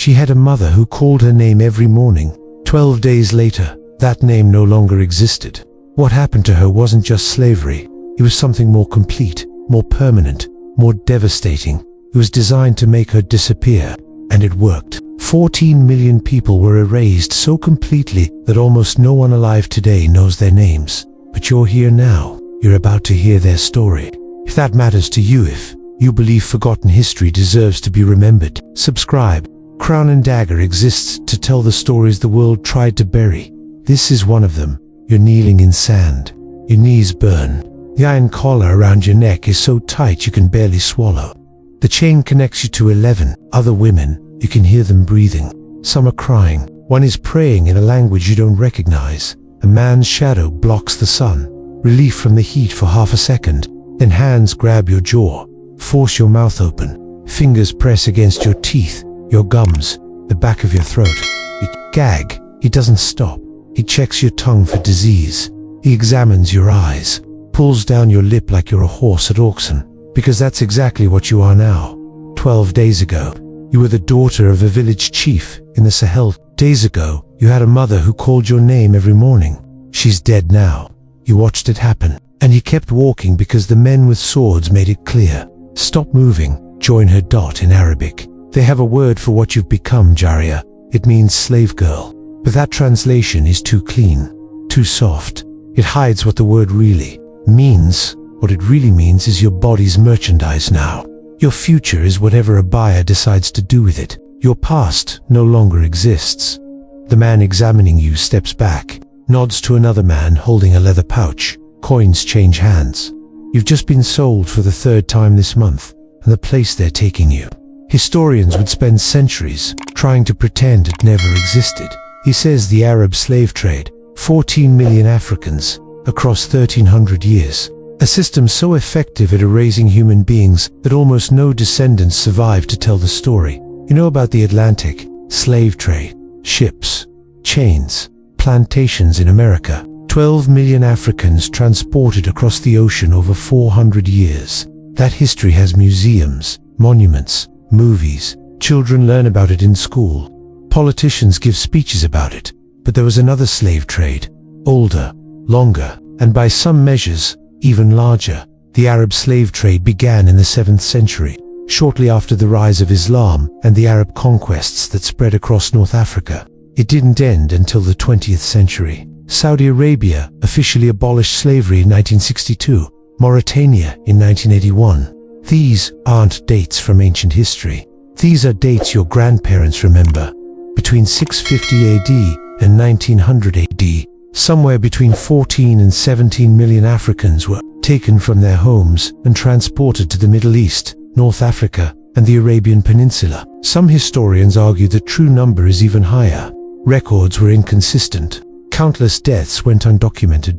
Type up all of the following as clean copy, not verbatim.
She had a mother who called her name every morning. 12 days later, that name no longer existed. What happened to her wasn't just slavery. It was something more complete, more permanent, more devastating. It was designed to make her disappear, and it worked. 14 million people were erased so completely that almost no one alive today knows their names. But you're here now. You're about to hear their story. If that matters to you, if you believe forgotten history deserves to be remembered, subscribe. Crown and Dagger exists to tell the stories the world tried to bury. This is one of them. You're kneeling in sand. Your knees burn. The iron collar around your neck is so tight you can barely swallow. The chain connects you to 11 other women. You can hear them breathing. Some are crying. One is praying in a language you don't recognize. A man's shadow blocks the sun. Relief from the heat for half a second. Then hands grab your jaw. Force your mouth open. Fingers press against your teeth, your gums, the back of your throat. You gag. He doesn't stop. He checks your tongue for disease. He examines your eyes. Pulls down your lip like you're a horse at auction. Because that's exactly what you are now. 12 days ago, you were the daughter of a village chief in the Sahel. Days ago, you had a mother who called your name every morning. She's dead now. You watched it happen. And he kept walking because the men with swords made it clear. Stop moving. Join her. In Arabic. They have a word for what you've become, Jaria. It means slave girl. But that translation is too clean, too soft. It hides what the word really means. What it really means is your body's merchandise now. Your future is whatever a buyer decides to do with it. Your past no longer exists. The man examining you steps back, nods to another man holding a leather pouch. Coins change hands. You've just been sold for the 3rd time this month, and the place they're taking you. Historians would spend centuries trying to pretend it never existed. He says the Arab slave trade, 14 million Africans, across 1300 years. A system so effective at erasing human beings that almost no descendants survived to tell the story. You know about the Atlantic, slave trade, ships, chains, plantations in America. 12 million Africans transported across the ocean over 400 years. That history has museums, monuments, movies. Children learn about it in school. Politicians give speeches about it. But there was another slave trade, older, longer, and by some measures, even larger. The Arab slave trade began in the 7th century, shortly after the rise of Islam and the Arab conquests that spread across North Africa. It didn't end until the 20th century. Saudi Arabia officially abolished slavery in 1962, Mauritania in 1981. These aren't dates from ancient history. These are dates your grandparents remember. Between 650 AD and 1900 AD, somewhere between 14 and 17 million Africans were taken from their homes and transported to the Middle East, North Africa, and the Arabian Peninsula. Some historians argue the true number is even higher. Records were inconsistent. Countless deaths went undocumented.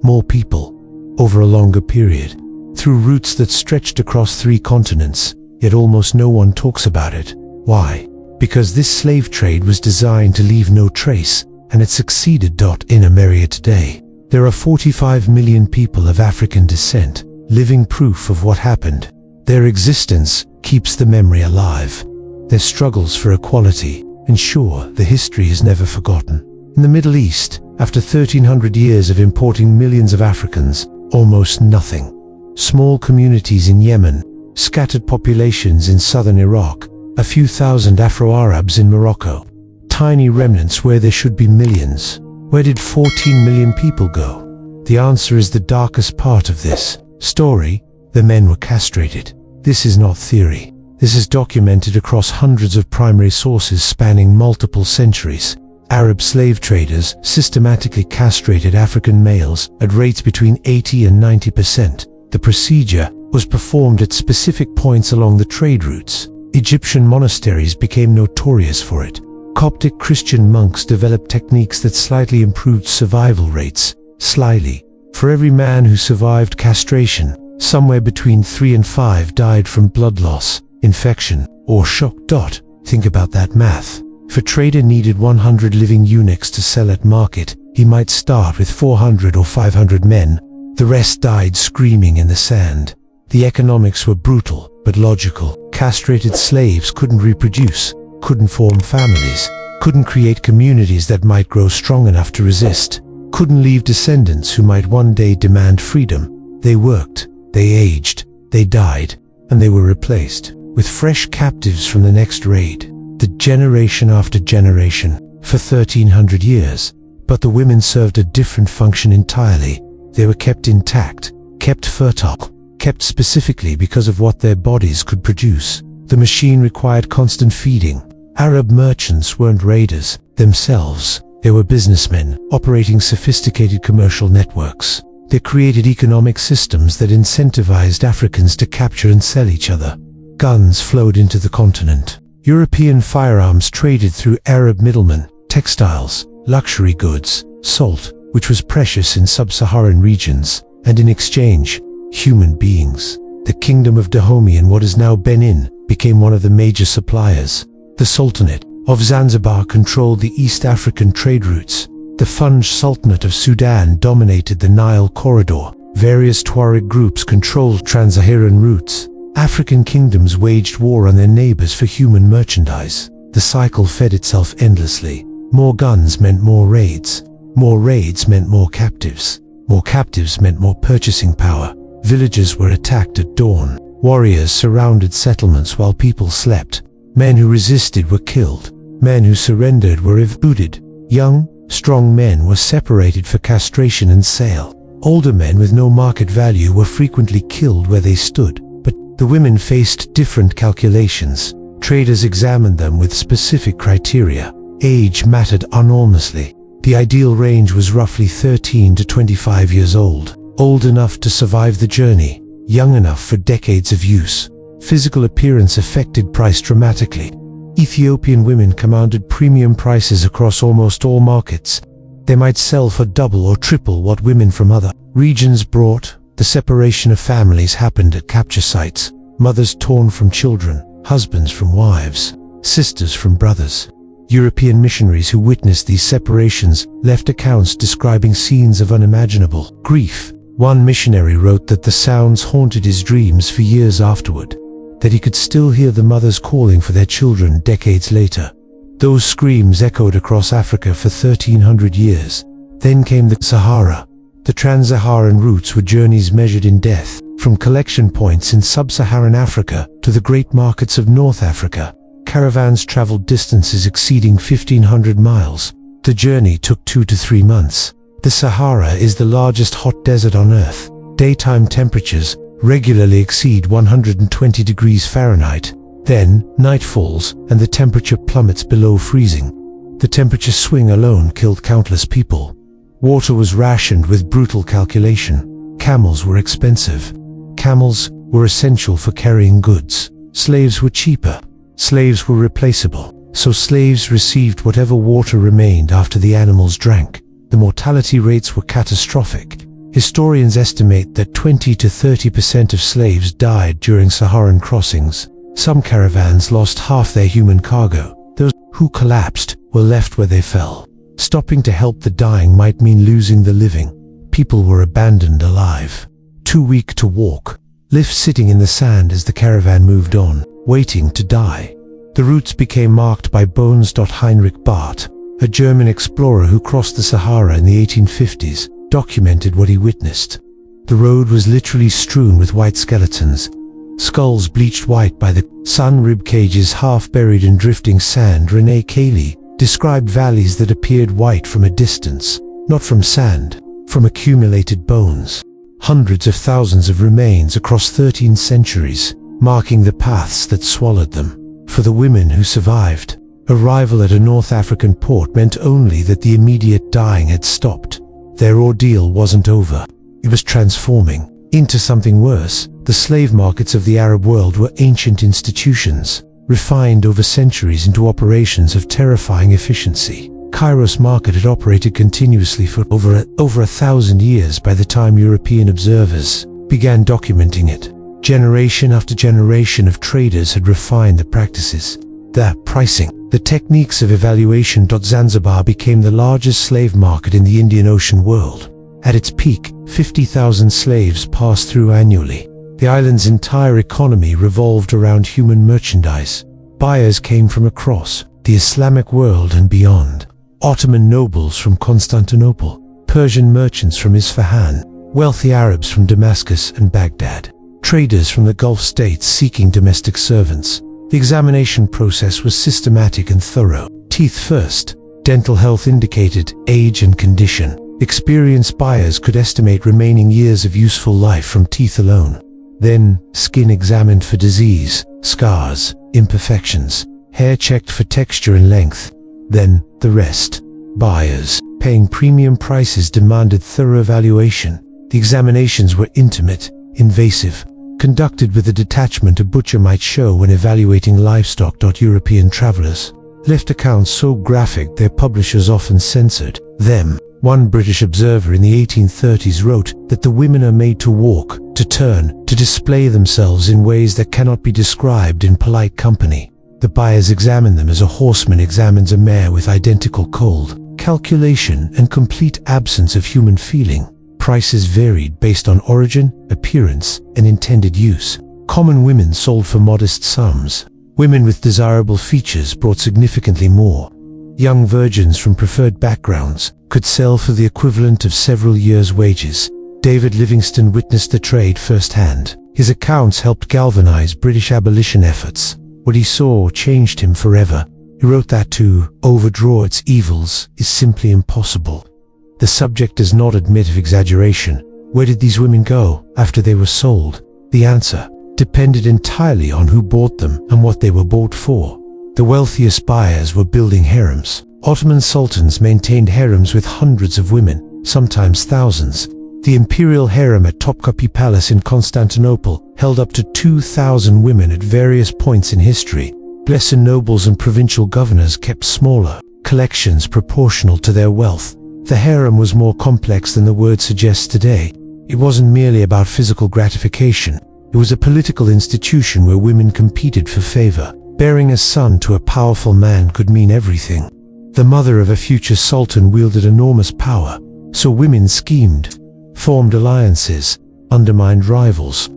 More people, over a longer period, through routes that stretched across 3 continents, yet almost no one talks about it. Why? Because this slave trade was designed to leave no trace, and it succeeded. In America today, there are 45 million people of African descent, living proof of what happened. Their existence keeps the memory alive. Their struggles for equality ensure the history is never forgotten. In the Middle East, after 1300 years of importing millions of Africans, almost nothing. Small communities in Yemen, scattered populations in southern Iraq, a few thousand Afro-Arabs in Morocco. Tiny remnants where there should be millions. Where did 14 million people go? The answer is the darkest part of this story. The men were castrated. This is not theory. This is documented across hundreds of primary sources spanning multiple centuries. Arab slave traders systematically castrated African males at rates between 80 and 90%. The procedure was performed at specific points along the trade routes. Egyptian monasteries became notorious for it. Coptic Christian monks developed techniques that slightly improved survival rates. Slightly. For every man who survived castration, somewhere between 3 and 5 died from blood loss, infection, or shock. Think about that math. If a trader needed 100 living eunuchs to sell at market, he might start with 400 or 500 men. The rest died screaming in the sand. The economics were brutal, but logical. Castrated slaves couldn't reproduce. couldn't form families, couldn't create communities that might grow strong enough to resist, couldn't leave descendants who might one day demand freedom. They worked, they aged, they died, and they were replaced with fresh captives from the next raid, the generation after generation, for 1300 years. But the women served a different function entirely. They were kept intact, kept fertile, kept specifically because of what their bodies could produce. The machine required constant feeding. Arab merchants weren't raiders themselves. They were businessmen operating sophisticated commercial networks. They created economic systems that incentivized Africans to capture and sell each other. Guns flowed into the continent. European firearms traded through Arab middlemen, textiles, luxury goods, salt, which was precious in sub-Saharan regions, and in exchange, human beings. The kingdom of Dahomey in what is now Benin became one of the major suppliers. The Sultanate of Zanzibar controlled the East African trade routes. The Funj Sultanate of Sudan dominated the Nile corridor. Various Tuareg groups controlled trans-Saharan routes. African kingdoms waged war on their neighbors for human merchandise. The cycle fed itself endlessly. More guns meant more raids. More raids meant more captives. More captives meant more purchasing power. Villages were attacked at dawn. Warriors surrounded settlements while people slept. Men who resisted were killed. Men who surrendered were booted. Young, strong men were separated for castration and sale. Older men with no market value were frequently killed where they stood. But the women faced different calculations. Traders examined them with specific criteria. Age mattered enormously. The ideal range was roughly 13 to 25 years old. Old enough to survive the journey, young enough for decades of use. Physical appearance affected price dramatically. Ethiopian women commanded premium prices across almost all markets. They might sell for double or triple what women from other regions brought. The separation of families happened at capture sites. Mothers torn from children, husbands from wives, sisters from brothers. European missionaries who witnessed these separations left accounts describing scenes of unimaginable grief. One missionary wrote that the sounds haunted his dreams for years afterward, that he could still hear the mothers calling for their children decades later. Those screams echoed across Africa for 1300 years. Then came the Sahara. The trans-Saharan routes were journeys measured in death, from collection points in sub-Saharan Africa to the great markets of North Africa. Caravans traveled distances exceeding 1,500 miles. The journey took 2 to 3 months. The Sahara is the largest hot desert on Earth. Daytime temperatures regularly exceed 120 degrees Fahrenheit. Then, night falls, and the temperature plummets below freezing. The temperature swing alone killed countless people. Water was rationed with brutal calculation. Camels were expensive. Camels were essential for carrying goods. Slaves were cheaper. Slaves were replaceable. So slaves received whatever water remained after the animals drank. The mortality rates were catastrophic. Historians estimate that 20 to 30% of slaves died during Saharan crossings. Some caravans lost half their human cargo. Those who collapsed were left where they fell. Stopping to help the dying might mean losing the living. People were abandoned alive, too weak to walk, left sitting in the sand as the caravan moved on, waiting to die. The routes became marked by bones. Heinrich Barth, a German explorer who crossed the Sahara in the 1850s, documented what he witnessed. The road was literally strewn with white skeletons, skulls bleached white by the sun, rib cages half buried in drifting sand. René Cayley described valleys that appeared white from a distance, not from sand, from accumulated bones. Hundreds of thousands of remains across 13 centuries, marking the paths that swallowed them. For the women who survived, arrival at a North African port meant only that the immediate dying had stopped. Their ordeal wasn't over. It was transforming into something worse. The slave markets of the Arab world were ancient institutions, refined over centuries into operations of terrifying efficiency. Cairo's market had operated continuously for over 1,000 years by the time European observers began documenting it. Generation after generation of traders had refined the practices, the pricing, the techniques of evaluation. Zanzibar became the largest slave market in the Indian Ocean world. At its peak, 50,000 slaves passed through annually. The island's entire economy revolved around human merchandise. Buyers came from across the Islamic world and beyond. Ottoman nobles from Constantinople, Persian merchants from Isfahan, wealthy Arabs from Damascus and Baghdad, traders from the Gulf states seeking domestic servants. The examination process was systematic and thorough. Teeth first. Dental health indicated age and condition. Experienced buyers could estimate remaining years of useful life from teeth alone. Then, skin examined for disease, scars, imperfections, hair checked for texture and length. Then, the rest. Buyers, paying premium prices, demanded thorough evaluation. The examinations were intimate, invasive, conducted with the detachment a butcher might show when evaluating livestock. European travelers left accounts so graphic their publishers often censored them. One British observer in the 1830s wrote that the women are made to walk, to turn, to display themselves in ways that cannot be described in polite company. The buyers examine them as a horseman examines a mare, with identical cold calculation and complete absence of human feeling. Prices varied based on origin, appearance, and intended use. Common women sold for modest sums. Women with desirable features brought significantly more. Young virgins from preferred backgrounds could sell for the equivalent of several years' wages. David Livingstone witnessed the trade firsthand. His accounts helped galvanize British abolition efforts. What he saw changed him forever. He wrote that to overdraw its evils is simply impossible. The subject does not admit of exaggeration. Where did these women go after they were sold? The answer depended entirely on who bought them and what they were bought for. The wealthiest buyers were building harems. Ottoman sultans maintained harems with hundreds of women, sometimes thousands. The imperial harem at Topkapi Palace in Constantinople held up to 2,000 women at various points in history. Lesser nobles and provincial governors kept smaller collections proportional to their wealth. The harem was more complex than the word suggests today. It wasn't merely about physical gratification. It was a political institution where women competed for favor. Bearing a son to a powerful man could mean everything. The mother of a future sultan wielded enormous power, so women schemed, formed alliances, undermined rivals.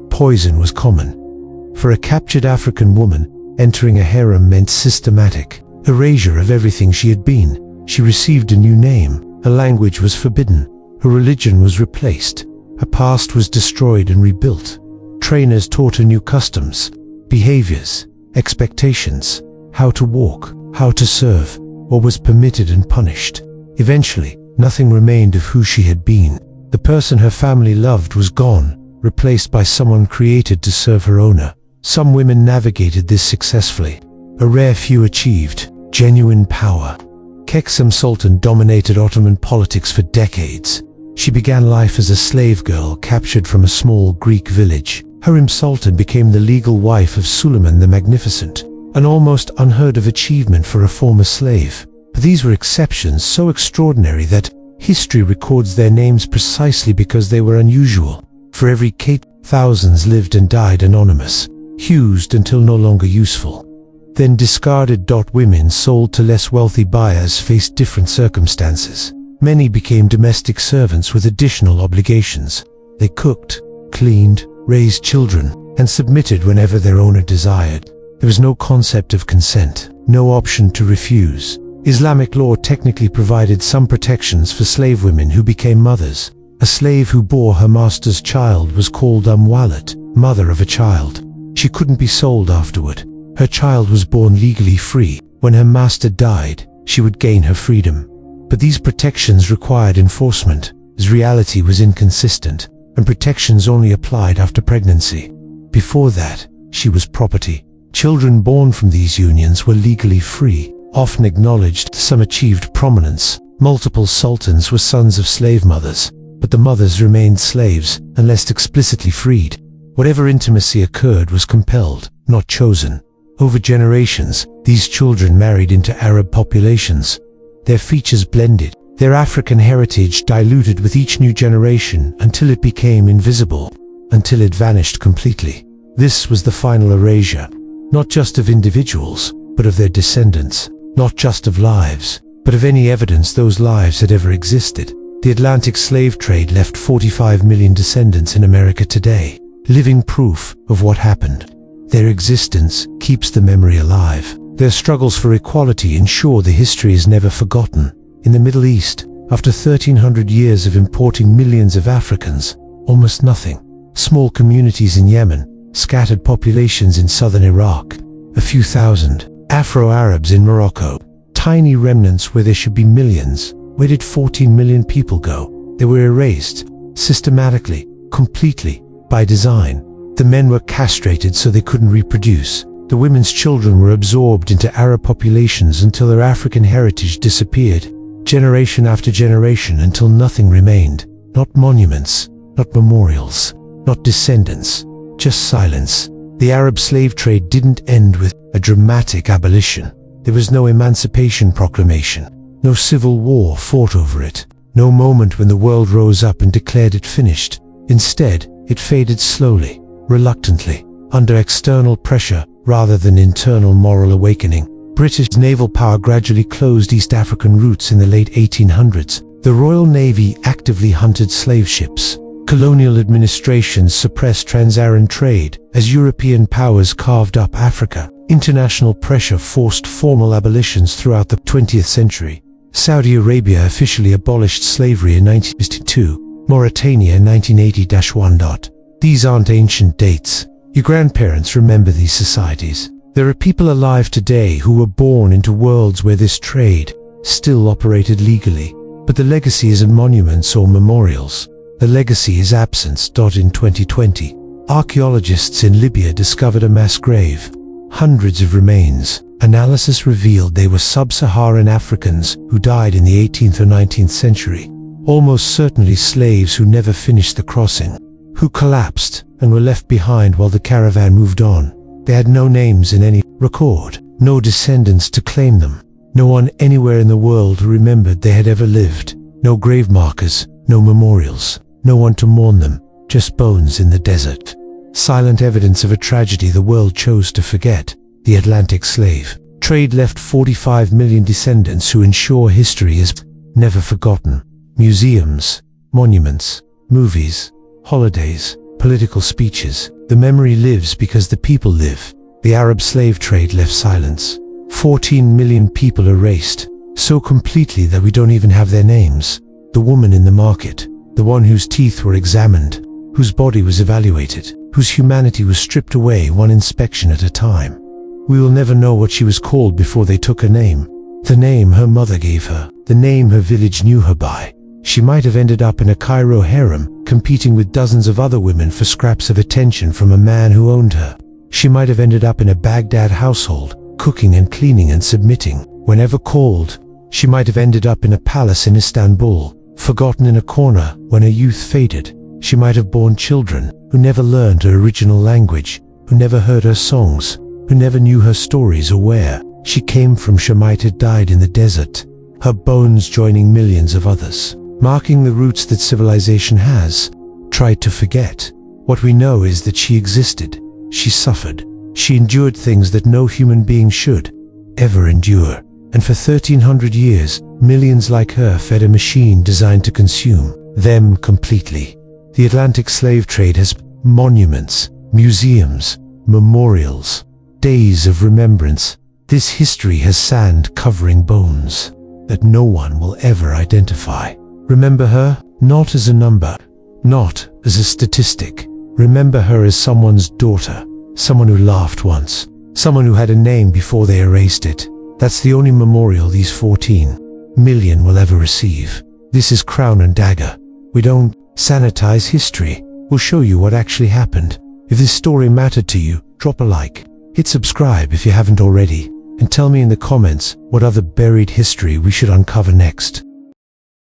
Poison was common. For a captured African woman, entering a harem meant systematic erasure of everything she had been. She received a new name. Her language was forbidden. Her religion was replaced. Her past was destroyed and rebuilt. Trainers taught her new customs, behaviors, expectations, how to walk, how to serve, what was permitted and punished. Eventually, nothing remained of who she had been. The person her family loved was gone, replaced by someone created to serve her owner. Some women navigated this successfully. A rare few achieved genuine power. Keksem Sultan dominated Ottoman politics for decades. She began life as a slave girl captured from a small Greek village. Harem Sultan became the legal wife of Suleiman the Magnificent, an almost unheard of achievement for a former slave. But these were exceptions so extraordinary that history records their names precisely because they were unusual. For every Kate, thousands lived and died anonymous, used until no longer useful. Then discarded. Women sold to less wealthy buyers faced different circumstances. Many became domestic servants with additional obligations. They cooked, cleaned, raised children, and submitted whenever their owner desired. There was no concept of consent, no option to refuse. Islamic law technically provided some protections for slave women who became mothers. A slave who bore her master's child was called walat, mother of a child. She couldn't be sold afterward. Her child was born legally free. When her master died, she would gain her freedom. But these protections required enforcement, as reality was inconsistent, and protections only applied after pregnancy. Before that, she was property. Children born from these unions were legally free, often acknowledged. Some achieved prominence. Multiple sultans were sons of slave mothers, but the mothers remained slaves unless explicitly freed. Whatever intimacy occurred was compelled, not chosen. Over generations, these children married into Arab populations. Their features blended, their African heritage diluted with each new generation until it became invisible, until it vanished completely. This was the final erasure, not just of individuals, but of their descendants, not just of lives, but of any evidence those lives had ever existed. The Atlantic slave trade left 45 million descendants in America today, living proof of what happened. Their existence keeps the memory alive. Their struggles for equality ensure the history is never forgotten. In the Middle East, after 1300 years of importing millions of Africans, almost nothing. Small communities in Yemen, scattered populations in southern Iraq, a few thousand. Afro-Arabs in Morocco, tiny remnants where there should be millions. Where did 14 million people go? They were erased, systematically, completely, by design. The men were castrated so they couldn't reproduce. The women's children were absorbed into Arab populations until their African heritage disappeared, generation after generation, until nothing remained. Not monuments, not memorials, not descendants, just silence. The Arab slave trade didn't end with a dramatic abolition. There was no Emancipation Proclamation, no civil war fought over it, no moment when the world rose up and declared it finished. Instead, it faded slowly, reluctantly, under external pressure rather than internal moral awakening. British naval power gradually closed East African routes in the late 1800s. The Royal Navy actively hunted slave ships. Colonial administrations suppressed trans-Saharan trade as European powers carved up Africa. International pressure forced formal abolitions throughout the 20th century. Saudi Arabia officially abolished slavery in 1962, Mauritania in 1980-1. These aren't ancient dates. Your grandparents remember these societies. There are people alive today who were born into worlds where this trade still operated legally. But the legacy isn't monuments or memorials. The legacy is absence. In 2020, archaeologists in Libya discovered a mass grave. Hundreds of remains. Analysis revealed they were sub-Saharan Africans who died in the 18th or 19th century. Almost certainly slaves who never finished the crossing, who collapsed and were left behind while the caravan moved on. They had no names in any record, no descendants to claim them, no one anywhere in the world who remembered they had ever lived, no grave markers, no memorials, no one to mourn them, just bones in the desert. Silent evidence of a tragedy the world chose to forget. The Atlantic slave trade left 45 million descendants who ensure history is never forgotten. Museums, monuments, movies, holidays, political speeches. The memory lives because the people live. The Arab slave trade left silence. 14 million people erased, so completely that we don't even have their names. The woman in the market, the one whose teeth were examined, whose body was evaluated, whose humanity was stripped away one inspection at a time. We will never know what she was called before they took her name. The name her mother gave her, the name her village knew her by. She might have ended up in a Cairo harem, competing with dozens of other women for scraps of attention from a man who owned her. She might have ended up in a Baghdad household, cooking and cleaning and submitting whenever called. She might have ended up in a palace in Istanbul, forgotten in a corner when her youth faded. She might have borne children who never learned her original language, who never heard her songs, who never knew her stories or where she came from. She might have died in the desert, her bones joining millions of others, marking the roots that civilization has tried to forget. What we know is that she existed, she suffered, she endured things that no human being should ever endure. And for 1300 years, millions like her fed a machine designed to consume them completely. The Atlantic slave trade has monuments, museums, memorials, days of remembrance. This history has sand covering bones that no one will ever identify. Remember her, not as a number, not as a statistic. Remember her as someone's daughter, someone who laughed once, someone who had a name before they erased it. That's the only memorial these 14 million will ever receive. This is Crown and Dagger. We don't sanitize history. We'll show you what actually happened. If this story mattered to you, drop a like. Hit subscribe if you haven't already, and tell me in the comments what other buried history we should uncover next.